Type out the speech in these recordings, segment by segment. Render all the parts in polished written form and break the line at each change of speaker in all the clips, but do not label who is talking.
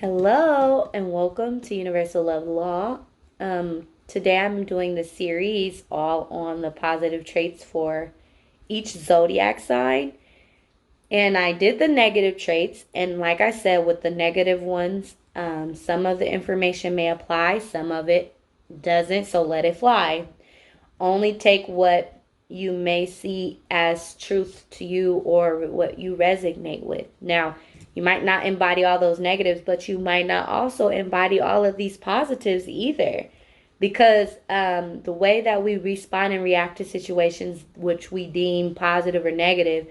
Hello and welcome to Universal Love Law. Today I'm doing the series all on the positive traits for each zodiac sign. And I did the negative traits. And like I said, with the negative ones, some of the information may apply, some of it doesn't. So let it fly. Only take what you may see as truth to you or what you resonate with. Now, you might not embody all those negatives, but you might not also embody all of these positives either. Because the way that we respond and react to situations which we deem positive or negative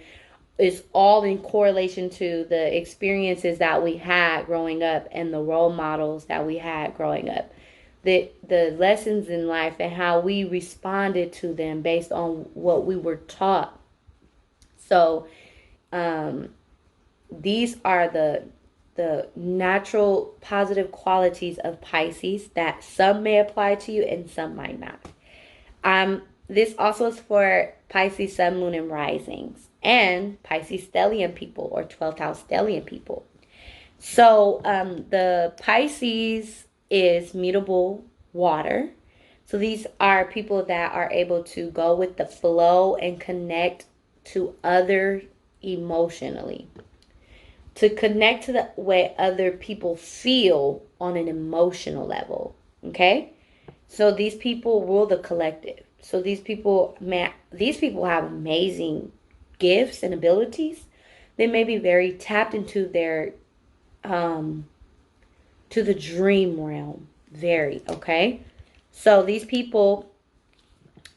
is all in correlation to the experiences that we had growing up and the role models that we had growing up. The lessons in life and how we responded to them based on what we were taught. So these are the natural positive qualities of Pisces that some may apply to you and some might not. This also is for Pisces sun, moon, and risings, and Pisces stellium people or 12th house stellium people. So the Pisces is mutable water. So these are people that are able to go with the flow and connect to other emotionally. To connect to the way other people feel on an emotional level. Okay? So these people rule the collective. So these people have amazing gifts and abilities. They may be very tapped into their to the dream realm. Very, okay? So these people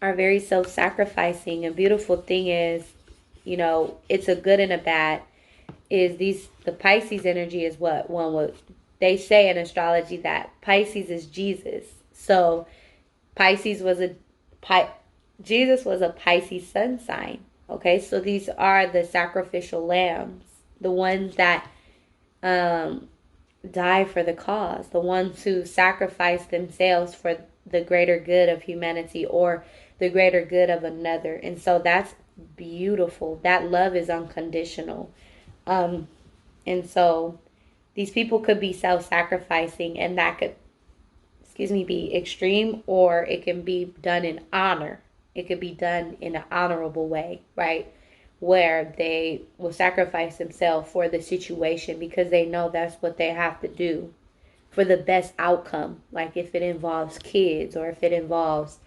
are very self-sacrificing. A beautiful thing is, it's a good and a bad. The Pisces energy is what one would they say in astrology that Pisces is Jesus. So Pisces was a Jesus was a Pisces sun sign. Okay, so these are the sacrificial lambs, the ones that die for the cause, the ones who sacrifice themselves for the greater good of humanity or the greater good of another. And so that's beautiful. That love is unconditional. And so these people could be self-sacrificing, and that could, be extreme, or it can be done in honor. It could be done in an honorable way, right? Where they will sacrifice themselves for the situation because they know that's what they have to do for the best outcome. Like if it involves kids or if it involves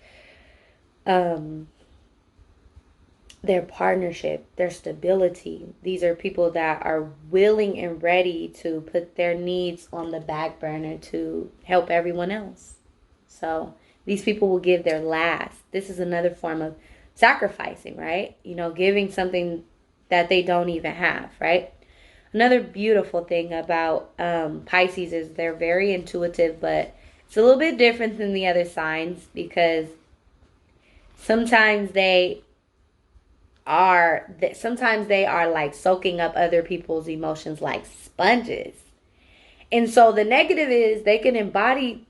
their partnership, their stability. These are people that are willing and ready to put their needs on the back burner to help everyone else. So these people will give their last. This is another form of sacrificing, right? Giving something that they don't even have, right? Another beautiful thing about Pisces is they're very intuitive, but it's a little bit different than the other signs because sometimes they are like soaking up other people's emotions like sponges. And so the negative is they can embody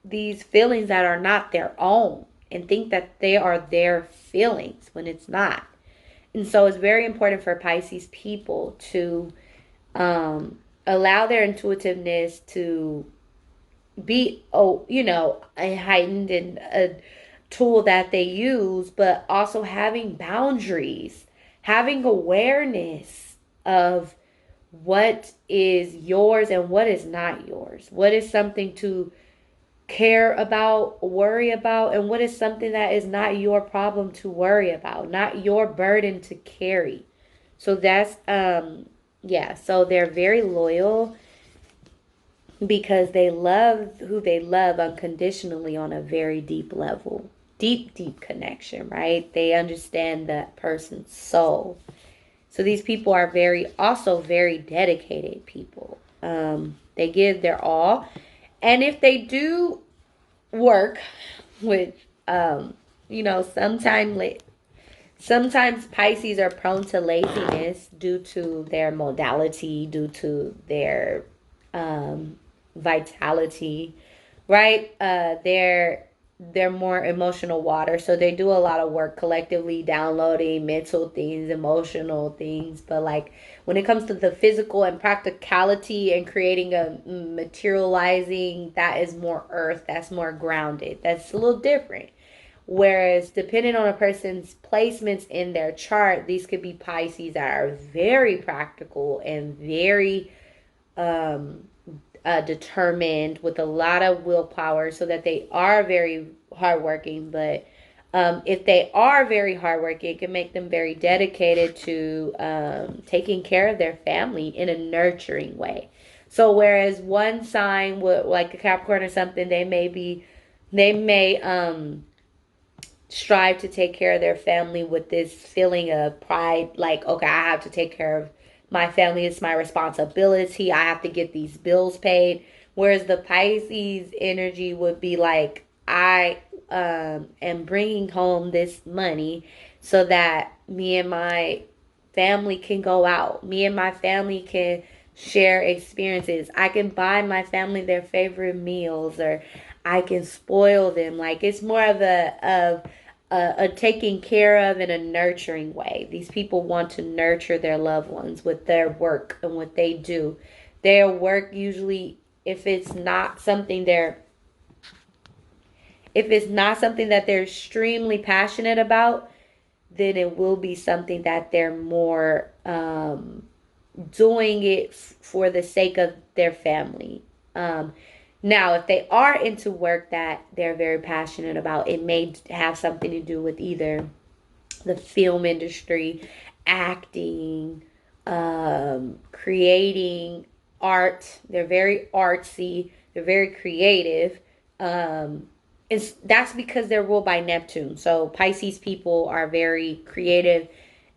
these feelings that are not their own and think that they are their feelings when it's not. And so it's very important for Pisces people to allow their intuitiveness to be, a heightened and a tool that they use, but also having boundaries, having awareness of what is yours and what is not yours, what is something to care about, worry about, and what is something that is not your problem to worry about, not your burden to carry. So that's so they're very loyal because they love who they love unconditionally on a very deep level. Deep connection, right? They understand that person's soul. So these people are also very dedicated people. They give their all. And if they do work with, sometimes Pisces are prone to laziness due to their modality, due to their vitality, right? They're they're more emotional water. So they do a lot of work collectively, downloading mental things, emotional things. But like when it comes to the physical and practicality and creating a materializing, that is more earth, that's more grounded. That's a little different. Whereas depending on a person's placements in their chart, these could be Pisces that are very practical and very um, determined with a lot of willpower, so that they are very hardworking. But if they are very hardworking, it can make them very dedicated to taking care of their family in a nurturing way. So whereas one sign would, like a Capricorn or something, they may strive to take care of their family with this feeling of pride, like, okay, I have to take care of my family, it's my responsibility, I have to get these bills paid. Whereas the Pisces energy would be like, I am bringing home this money so that me and my family can go out, me and my family can share experiences, I can buy my family their favorite meals, or I can spoil them. Like it's more of a taking care of in a nurturing way. These people want to nurture their loved ones with their work and what they do. Their work usually, if it's not something that they're extremely passionate about, then it will be something that they're more doing it for the sake of their family. Now, if they are into work that they're very passionate about, it may have something to do with either the film industry, acting, creating art. They're very artsy, they're very creative. That's because they're ruled by Neptune. So Pisces people are very creative.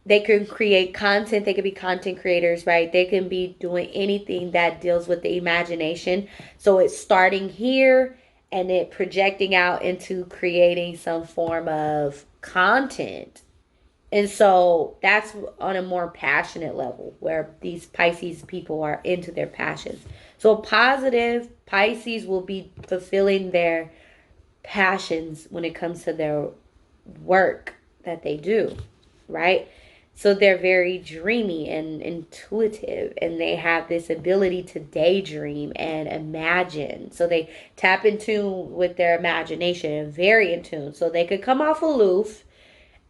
They can create content. They can be content creators, right? They can be doing anything that deals with the imagination. So it's starting here and it projecting out into creating some form of content. And so that's on a more passionate level where these Pisces people are into their passions. So positive Pisces will be fulfilling their passions when it comes to their work that they do, right? So they're very dreamy and intuitive, and they have this ability to daydream and imagine. So they tap in tune with their imagination and very in tune. So they could come off aloof,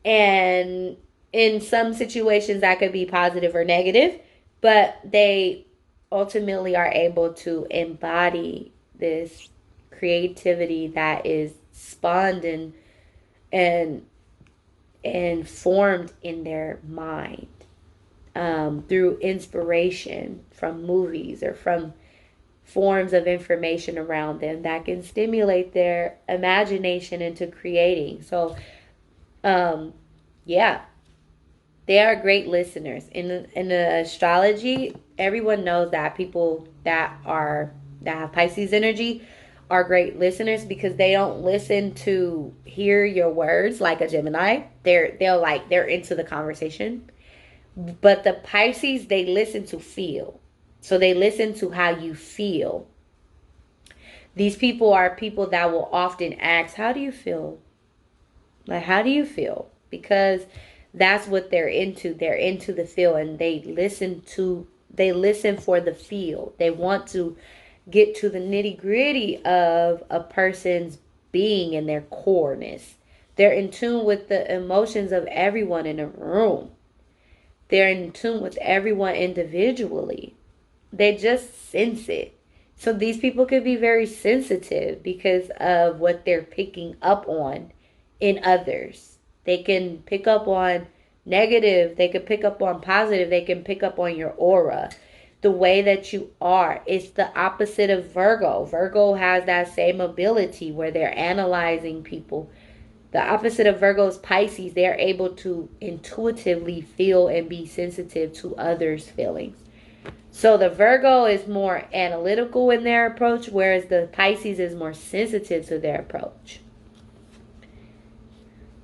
and in some situations that could be positive or negative, but they ultimately are able to embody this creativity that is spawned and and formed in their mind through inspiration from movies or from forms of information around them that can stimulate their imagination into creating. So, yeah, they are great listeners. In the astrology, everyone knows that people that have Pisces energy are great listeners because they don't listen to hear your words like a Gemini. They're into the conversation. But the Pisces, they listen to feel. So they listen to how you feel. These people are people that will often ask, "How do you feel?" Like, how do you feel? Because that's what they're into. They're into the feel, and they listen for the feel. They want to get to the nitty gritty of a person's being and their coreness. They're in tune with the emotions of everyone in a room. They're in tune with everyone individually. They just sense it. So these people could be very sensitive because of what they're picking up on in others. They can pick up on negative, they can pick up on positive, they can pick up on your aura, the way that you are. It's the opposite of Virgo. Virgo has that same ability where they're analyzing people. The opposite of Virgo is Pisces. They're able to intuitively feel and be sensitive to others' feelings. So the Virgo is more analytical in their approach, whereas the Pisces is more sensitive to their approach.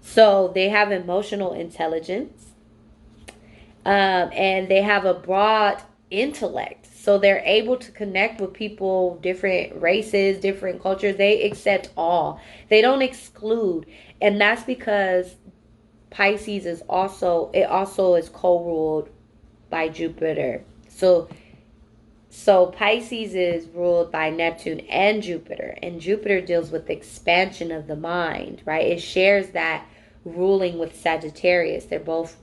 So they have emotional intelligence, and they have a broad intellect. So they're able to connect with people, different races, different cultures. They accept all. They don't exclude. And that's because Pisces is also is co-ruled by Jupiter. So Pisces is ruled by Neptune and Jupiter deals with the expansion of the mind, right? It shares that ruling with Sagittarius. They're both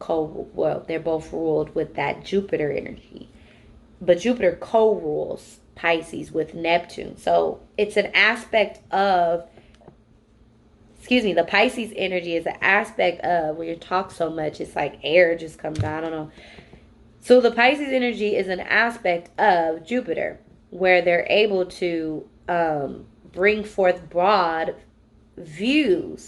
ruled with that Jupiter energy. But Jupiter co-rules Pisces with Neptune. So it's an aspect of, the Pisces energy is an aspect of, when you talk so much, it's like air just comes down, I don't know. So the Pisces energy is an aspect of Jupiter, where they're able to bring forth broad viewpoints.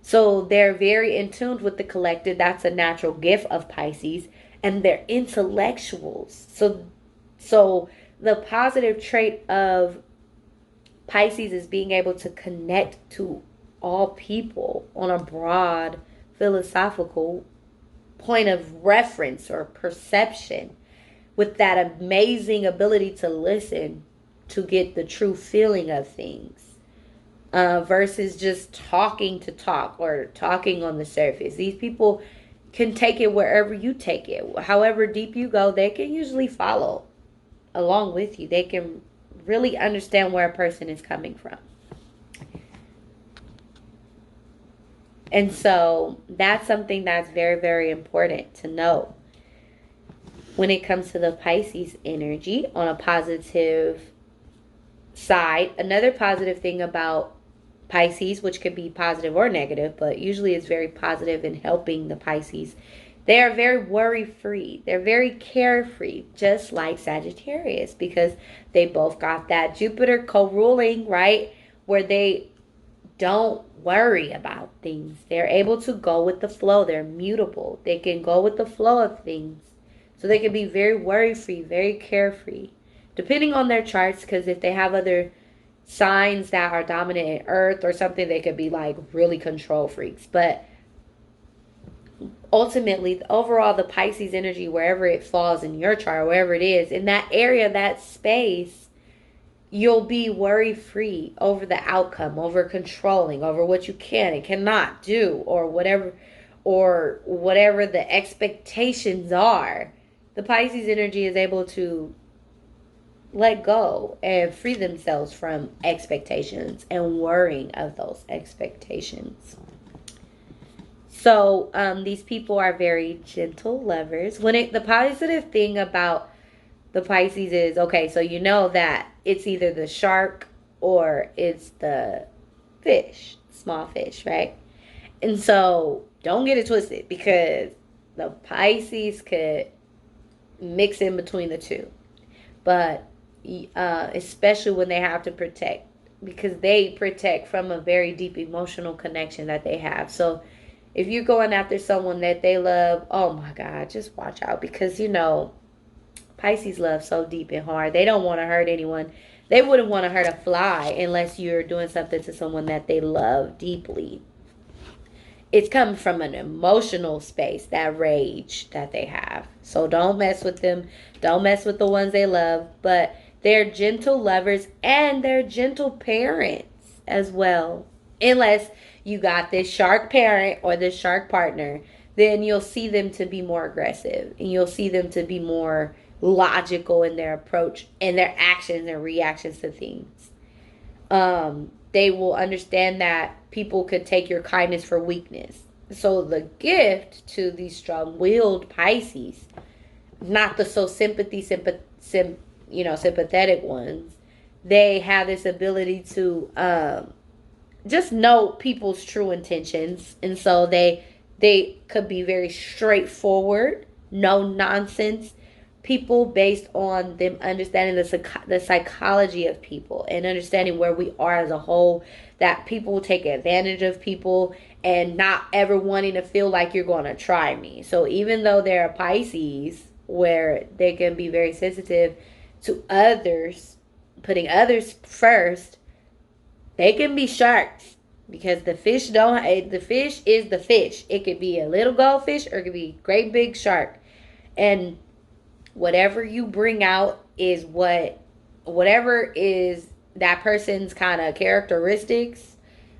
So they're very in tune with the collective. That's a natural gift of Pisces. And they're intellectuals. So the positive trait of Pisces is being able to connect to all people on a broad philosophical point of reference or perception, with that amazing ability to listen to get the true feeling of things, versus just talking to talk or talking on the surface. These people can take it wherever you take it. However deep you go, they can usually follow along with you. They can really understand where a person is coming from. And so that's something that's very, very important to know when it comes to the Pisces energy on a positive side. Another positive thing about Pisces, which could be positive or negative, but usually it's very positive in helping the Pisces. They are very worry-free. They're very carefree, just like Sagittarius, because they both got that Jupiter co-ruling, right? Where they don't worry about things. They're able to go with the flow. They're mutable. They can go with the flow of things. So they can be very worry-free, very carefree, depending on their charts, because if they have other signs that are dominant in Earth or something, they could be like really control freaks. But ultimately, overall, the Pisces energy, wherever it falls in your chart, wherever it is, in that area, that space, you'll be worry-free over the outcome, over controlling, over what you can and cannot do, or whatever the expectations are. The Pisces energy is able to let go and free themselves from expectations and worrying of those expectations. So these people are very gentle lovers. The positive thing about the Pisces is, okay, so you know that it's either the shark or it's the fish, small fish, right? And so don't get it twisted, because the Pisces could mix in between the two. But especially when they have to protect, because they protect from a very deep emotional connection that they have. So if you're going after someone that they love, oh my God, just watch out, because Pisces love so deep and hard. They don't want to hurt anyone. They wouldn't want to hurt a fly unless you're doing something to someone that they love deeply. It's coming from an emotional space, that rage that they have. So don't mess with them. Don't mess with the ones they love. But they're gentle lovers and they're gentle parents as well. Unless you got this shark parent or this shark partner, then you'll see them to be more aggressive. And you'll see them to be more logical in their approach and their actions and reactions to things. They will understand that people could take your kindness for weakness. So the gift to these strong-willed Pisces, not the sympathetic ones, they have this ability to just know people's true intentions, and so they could be very straightforward, no nonsense people, based on them understanding the psychology of people and understanding where we are as a whole, that people take advantage of people and not ever wanting to feel like you're going to try me. So even though they're a Pisces, where they can be very sensitive to others, putting others first, they can be sharks, because the fish is the fish. It could be a little goldfish or it could be a great big shark. And whatever you bring out is whatever is that person's kind of characteristics,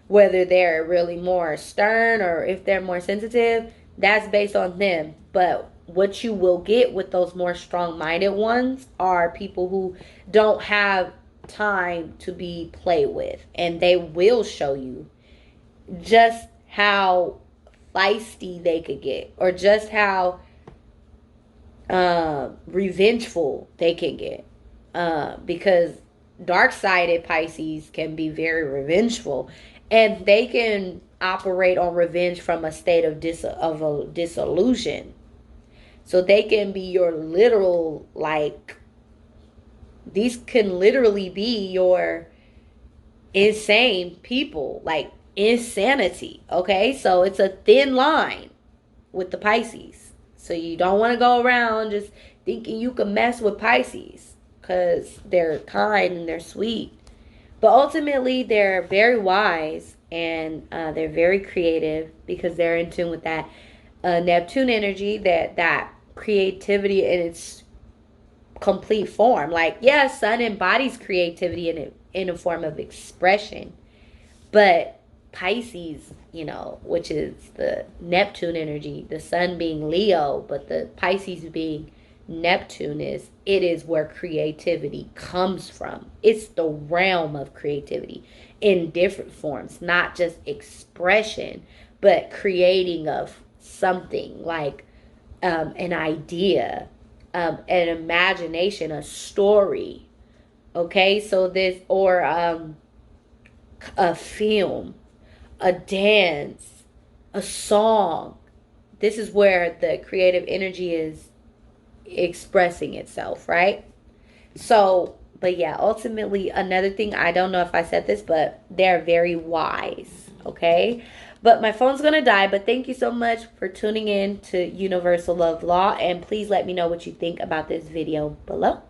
whether they're really more stern or if they're more sensitive, that's based on them. But what you will get with those more strong-minded ones are people who don't have time to be played with, and they will show you just how feisty they could get, or just how revengeful they can get, because dark-sided Pisces can be very revengeful, and they can operate on revenge from a state of a disillusion. So they can be your literal, like, these can literally be your insane people, like insanity. Okay, so it's a thin line with the Pisces. So you don't want to go around just thinking you can mess with Pisces because they're kind and they're sweet. But ultimately, they're very wise, and they're very creative because they're in tune with that Neptune energy, that creativity in its complete form. Like, yeah, sun embodies creativity in a form of expression, but Pisces, which is the Neptune energy, the sun being Leo, but the Pisces being Neptune, it is where creativity comes from. It's the realm of creativity in different forms, not just expression, but creating of something like an idea, an imagination, a story. Okay, so this, or a film, a dance, a song. This is where the creative energy is expressing itself, right? So, but yeah, ultimately, another thing, I don't know if I said this, but they're very wise, okay? But my phone's gonna die, but thank you so much for tuning in to Universal Love Law, and please let me know what you think about this video below.